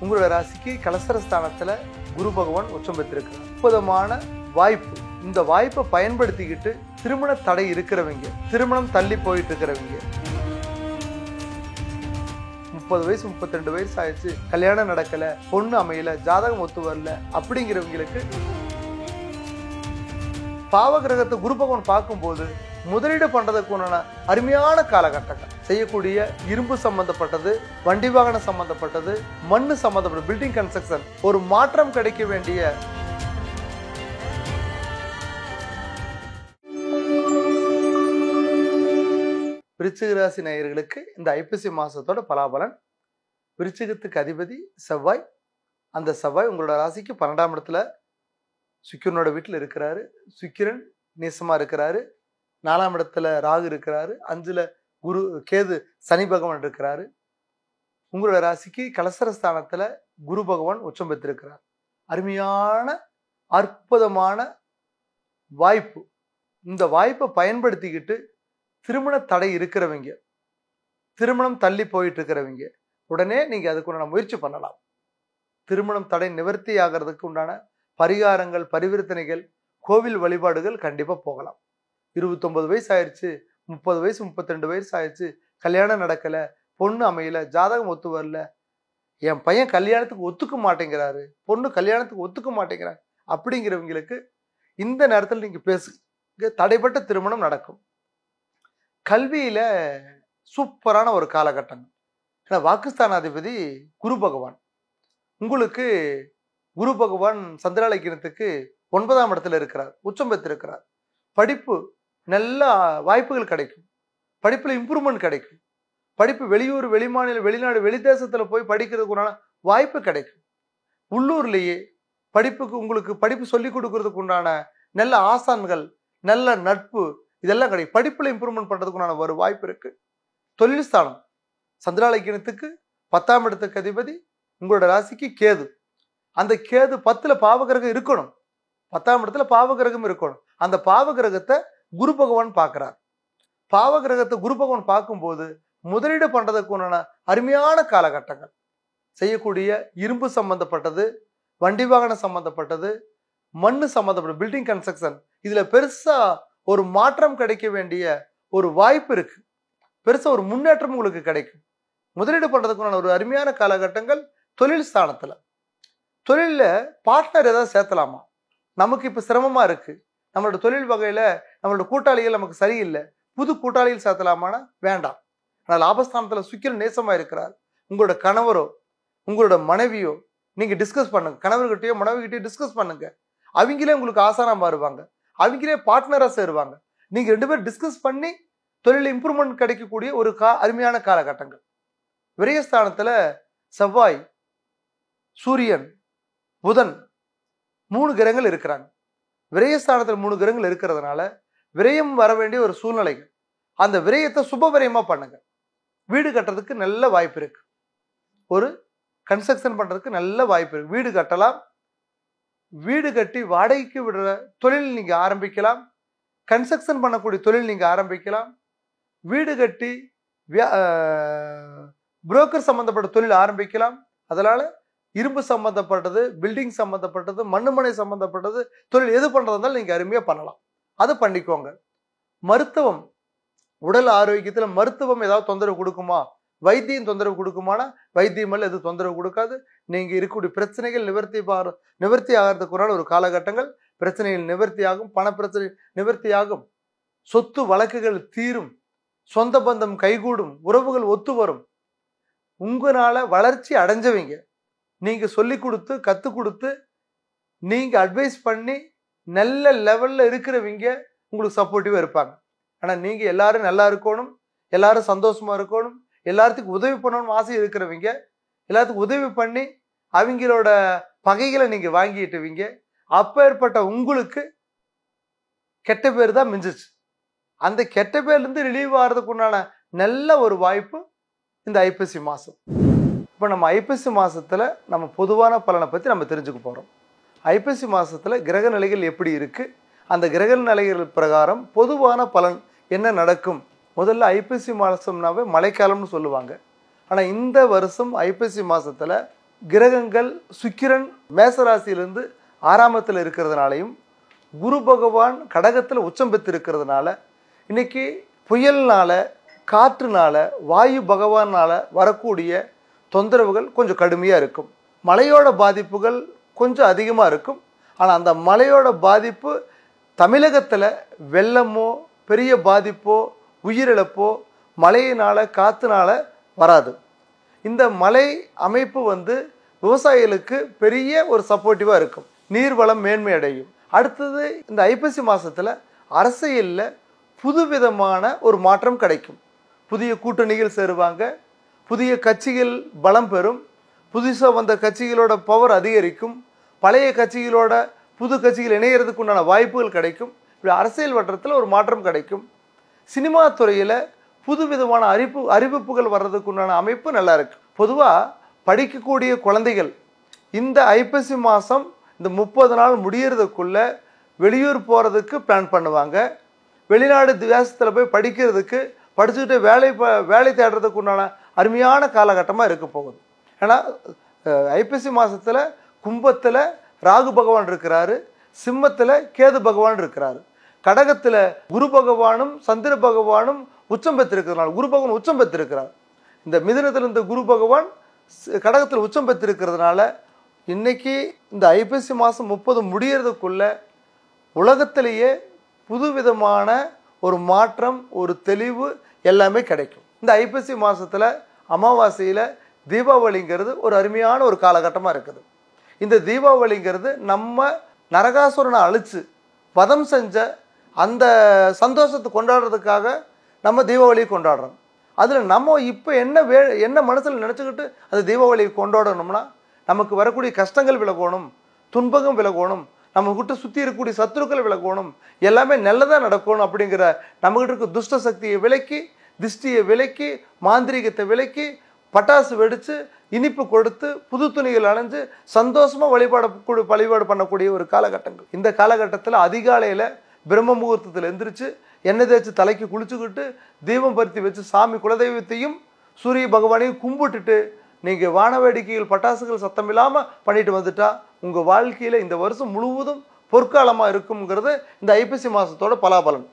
உங்களோட ராசிக்கு கலசரஸ்தானத்துல குரு பகவான் உச்சம் பெற்றிருக்கிறார். அற்புதமான வாய்ப்பு. இந்த வாய்ப்பை பயன்படுத்திக்கிட்டு திருமண தடை இருக்கிறவங்க, திருமணம் தள்ளி போயிட்டு இருக்கிறவங்க, 30 வயசு 32 வயசு ஆயிடுச்சு, கல்யாணம் நடக்கல, பொண்ணு அமையல, ஜாதகம் ஒத்து வரல அப்படிங்கிறவங்களுக்கு பாவகிரகத்தை குரு பகவான் பார்க்கும்போது முதலீடு பண்றதுக்கு அருமையான காலகட்டங்கள். செய்யக்கூடிய இரும்பு சம்பந்தப்பட்டது, வண்டி வாகனம் சம்பந்தப்பட்டது, மண்ணு சம்பந்தப்பட்ட பில்டிங் கன்ஸ்ட்ரக்ஷன் ஒரு மாற்றம் கிடைக்க வேண்டிய விருச்சிக ராசி நேயர்களுக்கு இந்த ஐப்பசி மாசத்தோட பலாபலன். விருச்சிகத்துக்கு அதிபதி செவ்வாய். அந்த செவ்வாய் உங்களோட ராசிக்கு 12ஆம் இடத்துல சுக்கிரனோட வீட்டில் இருக்கிறாரு. சுக்கிரன் நேசமா இருக்கிறாரு. 4ஆம் இடத்துல ராகு இருக்கிறாரு. 5ல குரு கேது சனி பகவான் இருக்கிறாரு. உங்களோட ராசிக்கு கலசரஸ்தானத்துல குரு பகவான் உச்சம் பெற்றிருக்கிறார். அருமையான அற்புதமான வாய்ப்பு. இந்த வாய்ப்பை பயன்படுத்திக்கிட்டு திருமண தடை இருக்கிறவங்க, திருமணம் தள்ளி போயிட்டு இருக்கிறவங்க உடனே நீங்க அதுக்குண்டான முயற்சி பண்ணலாம். திருமணம் தடை நிவர்த்தி ஆகிறதுக்கு உண்டான பரிகாரங்கள், பரிவர்த்தனைகள், கோவில் வழிபாடுகள் கண்டிப்பா போகலாம். 29 வயசு ஆயிடுச்சு, 30 வயசு 32 வயசு ஆயிடுச்சு, கல்யாணம் நடக்கல, பொண்ணு அமையல, ஜாதகம் ஒத்து வரல, என் பையன் கல்யாணத்துக்கு ஒத்துக்க மாட்டேங்கிறாரு, பொண்ணு கல்யாணத்துக்கு ஒத்துக்க மாட்டேங்கிறாரு அப்படிங்கிறவங்களுக்கு இந்த நேரத்தில் நீங்க பேசுங்க, தடைப்பட்ட திருமணம் நடக்கும். கல்வியில சூப்பரான ஒரு காலகட்டம். ஏன்னா வாக்குஸ்தானாதிபதி குரு பகவான். உங்களுக்கு குரு பகவான் சந்திராலக்கினத்துக்கு 9ஆம் இடத்துல இருக்கிறார், உச்சம் பெற்றிருக்கிறார். படிப்பு நல்ல வாய்ப்புகள் கிடைக்கும். படிப்புல இம்ப்ரூவ்மெண்ட் கிடைக்கும். படிப்பு வெளியூர், வெளிமாநில, வெளிநாடு, வெளிதேசத்துல போய் படிக்கிறதுக்குண்டான வாய்ப்பு கிடைக்கும். உள்ளூர்லேயே படிப்புக்கு உங்களுக்கு படிப்பு சொல்லிக் கொடுக்கறதுக்கு உண்டான நல்ல ஆசான்கள், நல்ல நட்பு இதெல்லாம் கிடைக்கும். படிப்புல இம்ப்ரூவ்மெண்ட் பண்றதுக்குண்டான ஒரு வாய்ப்பு இருக்கு. தொழில் ஸ்தானம் சந்திராலக்கினத்துக்கு 10ஆம் இடத்துக்கு அதிபதி உங்களோட ராசிக்கு கேது. அந்த கேது 10ல பாவகிரகம் இருக்கணும். 10ஆம் இடத்துல பாவகிரகம் இருக்கணும். அந்த பாவகிரகத்தை குரு பகவான் பார்க்கிறார். பாவகிரகத்தை குரு பகவான் பார்க்கும்போது முதலீடு பண்றதுக்கு அருமையான காலகட்டங்கள். செய்யக்கூடிய இரும்பு சம்பந்தப்பட்டது, வண்டி வாகனம் சம்பந்தப்பட்டது, மண்ணு சம்பந்தப்பட்ட பில்டிங் கன்ஸ்ட்ரக்ஷன் இதுல பெருசா ஒரு மாற்றம் கிடைக்க வேண்டிய ஒரு வாய்ப்பு இருக்கு. பெருசா ஒரு முன்னேற்றம் உங்களுக்கு கிடைக்கும். முதலீடு பண்றதுக்குண்டான ஒரு அருமையான காலகட்டங்கள். தொழில் ஸ்தானத்துல தொழில பார்ட்னர் ஏதாவது சேர்த்தலாமா? நமக்கு இப்ப சிரமமா இருக்கு, நம்மளோட தொழில் வகையில நம்மளோட கூட்டாளிகள் நமக்கு சரியில்லை, புது கூட்டாளிகள் சேர்த்தலாமான்னா வேண்டாம். ஆனால் லாபஸ்தானத்துல சுக்கிரன் நேசமா இருக்கிறார். உங்களோட கணவரோ உங்களோட மனைவியோ நீங்க டிஸ்கஸ் பண்ணுங்க. கணவர்கிட்டயோ மனைவிகிட்டயோ டிஸ்கஸ் பண்ணுங்க. அவங்களே உங்களுக்கு ஆசானா மாறுவாங்க. அவங்களே பார்ட்னரா சேருவாங்க. நீங்க 2 பேரும் டிஸ்கஸ் பண்ணி தொழில் இம்ப்ரூவ்மெண்ட் கிடைக்கக்கூடிய ஒரு அருமையான காலகட்டங்கள். விரயஸ்தானத்துல செவ்வாய், சூரியன், புதன் 3 கிரகங்கள் இருக்கிறாங்க. விரயஸ்தானத்துல 3 கிரகங்கள் இருக்கிறதுனால விரயம் வர வேண்டிய ஒரு சூழ்நிலைகள். அந்த விரயத்தை சுப விரயமா பண்ணுங்க. வீடு கட்டுறதுக்கு நல்ல வாய்ப்பு இருக்கு. ஒரு கன்ஸ்ட்ரக்ஷன் பண்றதுக்கு நல்ல வாய்ப்பு இருக்கு. வீடு கட்டலாம். வீடு கட்டி வாடகைக்கு விடுற தொழில் நீங்க ஆரம்பிக்கலாம். கன்ஸ்ட்ரக்ஷன் பண்ணக்கூடிய தொழில் நீங்க ஆரம்பிக்கலாம். வீடு கட்டி புரோக்கர் சம்பந்தப்பட்ட தொழில் ஆரம்பிக்கலாம். அதனால இரும்பு சம்பந்தப்பட்டது, பில்டிங் சம்பந்தப்பட்டது, மண்ணுமனை சம்பந்தப்பட்டது தொழில் எது பண்றதுனால நீங்க அருமையா பண்ணலாம். அது பண்ணிக்கோங்க. மருத்துவம், உடல் ஆரோக்கியத்துல மருத்துவம் ஏதாவது தொந்தரவு கொடுக்குமா, வைத்தியம் தொந்தரவு கொடுக்குமானா வைத்தியம் எதுவும் தொந்தரவு கொடுக்காது. நீங்க இருக்கக்கூடிய பிரச்சனைகள் நிவர்த்தி ஆகிறதுக்குறான ஒரு காலகட்டங்கள். பிரச்சனைகள் நிவர்த்தி ஆகும். பண பிரச்சனை நிவர்த்தி ஆகும். சொத்து வழக்குகள் தீரும். சொந்த பந்தம் கைகூடும். உறவுகள் ஒத்து வரும். உங்களால வளர்ச்சி அடைஞ்சவங்க, நீங்க சொல்லி கொடுத்து கத்து கொடுத்து நீங்க அட்வைஸ் பண்ணி நல்ல லெவல்ல இருக்கிறவங்க உங்களுக்கு சப்போர்ட்டிவா இருப்பாங்க. ஆனா நீங்க எல்லாரும் நல்லா இருக்கணும், எல்லாரும் சந்தோஷமா இருக்கணும், எல்லாத்துக்கும் உதவி பண்ணணும்னு ஆசை இருக்கிறவங்க, எல்லாத்துக்கும் உதவி பண்ணி அவங்களோட பகைகளை நீங்க வாங்கிட்டுவீங்க. அப்பேற்பட்ட உங்களுக்கு கெட்ட பேர் தான் மிஞ்சிச்சு. அந்த கெட்ட பேர்ல இருந்து ரிலீவ் ஆகிறதுக்கு உண்டான நல்ல ஒரு வாய்ப்பு இந்த ஐப்பசி மாசம். இப்போ நம்ம ஐப்பசி மாசத்துல நம்ம பொதுவான பலனை பத்தி நம்ம தெரிஞ்சுக்க போறோம். ஐப்பசி மாசத்துல கிரக நிலைகள் எப்படி இருக்கு, அந்த கிரக நிலைகள் பிரகாரம் பொதுவான பலன் என்ன நடக்கும். முதல்ல ஐப்பசி மாசம்னாவே மழைக்காலம்னு சொல்லுவாங்க. ஆனா இந்த வருஷம் ஐப்பசி மாசத்துல கிரகங்கள் சுக்கிரன் மேசராசியிலிருந்து 6ஆம் இடத்துல இருக்கிறதுனாலையும் குரு பகவான் கடகத்தில் உச்சம் பெற்று இருக்கிறதுனால இன்னைக்கு புயல்னால காற்றுனால வாயு பகவானால வரக்கூடிய தொந்தரவுகள் கொஞ்சம் கடுமையாக இருக்கும். மழையோட பாதிப்புகள் கொஞ்சம் அதிகமாக இருக்கும். ஆனால் அந்த மழையோட பாதிப்பு தமிழகத்தில் வெள்ளமோ பெரிய பாதிப்போ உயிரிழப்போ மழையினால காற்றுனால வராது. இந்த மழை அமைப்பு விவசாயிகளுக்கு பெரிய ஒரு சப்போர்ட்டிவாக இருக்கும். நீர்வளம் மேன்மை அடையும். அடுத்தது இந்த ஐப்பசி மாதத்தில் அரசியலில் புதுவிதமான ஒரு மாற்றம் கிடைக்கும். புதிய கூட்டணிகள் சேருவாங்க, புதிய கட்சிகள் பலம் பெறும், புதுசாக வந்த கட்சிகளோட பவர் அதிகரிக்கும், பழைய கட்சிகளோட புது கட்சிகள் இணையறதுக்கு உண்டான வாய்ப்புகள் கிடைக்கும். இப்படி அரசியல் வட்டத்தில் ஒரு மாற்றம் கிடைக்கும். சினிமா துறையில் புதுவிதமான அறிவிப்புகள் வர்றதுக்கு உண்டான அமைப்பு நல்லா இருக்கு. பொதுவாக படிக்கக்கூடிய குழந்தைகள் இந்த ஐப்பசி மாதம் இந்த 30 நாள் முடியறதுக்குள்ள வெளியூர் போகிறதுக்கு பிளான் பண்ணுவாங்க. வெளிநாடு தேசத்தில் போய் படிக்கிறதுக்கு படிச்சுக்கிட்டு வேலை தேடுறதுக்கு உண்டான அருமையான காலகட்டமாக இருக்க போகுது. ஏன்னா ஐப்பசி மாதத்தில் கும்பத்தில் ராகு பகவான் இருக்கிறாரு, சிம்மத்தில் கேது பகவான் இருக்கிறாரு, கடகத்தில் குரு பகவானும் சந்திர பகவானும் உச்சம் பெற்றிருக்கிறதுனால குரு பகவான் உச்சம் பெற்றிருக்கிறார். இந்த மிதுனத்தில் இந்த குரு பகவான் கடகத்தில் உச்சம் பெற்றிருக்கிறதுனால இன்னைக்கு இந்த ஐப்பசி மாதம் 30 முடியறதுக்குள்ள உலகத்திலேயே புதுவிதமான ஒரு மாற்றம், ஒரு தெளிவு எல்லாமே கிடைக்கும். இந்த ஐப்பசி மாதத்தில் அமாவாசையில் தீபாவளிங்கிறது ஒரு அருமையான ஒரு காலகட்டமாக இருக்குது. இந்த தீபாவளிங்கிறது நம்ம நரகாசுரனை அழித்து வதம் செஞ்ச அந்த சந்தோஷத்தை கொண்டாடுறதுக்காக நம்ம தீபாவளியை கொண்டாடுறோம். அதில் நம்ம இப்போ என்ன மனசில் நினச்சிக்கிட்டு அந்த தீபாவளியை கொண்டாடணும்னா நமக்கு வரக்கூடிய கஷ்டங்கள் விலகணும், துன்பகம் விலகணும், நம்மகிட்ட சுற்றி இருக்கக்கூடிய சத்துருக்கள் விலகணும், எல்லாமே நல்லதாக நடக்கணும் அப்படிங்கிற நம்மகிட்ட இருக்க துஷ்ட சக்தியை விலக்கி, திஷ்டியை விலக்கி, மாந்திரிகத்தை விலக்கி, பட்டாசு வெடித்து இனிப்பு கொடுத்து புது துணிகள் அணிஞ்சு சந்தோஷமாக வழிபாடு பண்ணக்கூடிய ஒரு காலகட்டங்கள். இந்த காலகட்டத்தில் அதிகாலையில் பிரம்ம முகூர்த்தத்தில் எந்திரிச்சு எண்ணெய் தேய்ச்சி தலைக்கு குளிச்சுக்கிட்டு தீபம் பருத்தி வச்சு சாமி குலதெய்வத்தையும் சூரிய பகவானையும் கும்பிட்டுட்டு நீங்கள் வான வேடிக்கைகள் பட்டாசுகள் சத்தம் இல்லாமல் பண்ணிட்டு வந்துட்டா உங்கள் வாழ்க்கையில் இந்த வருஷம் முழுவதும் பொற்காலமாக இருக்குங்கிறது இந்த ஐப்பசி மாதத்தோட பலாபலன்.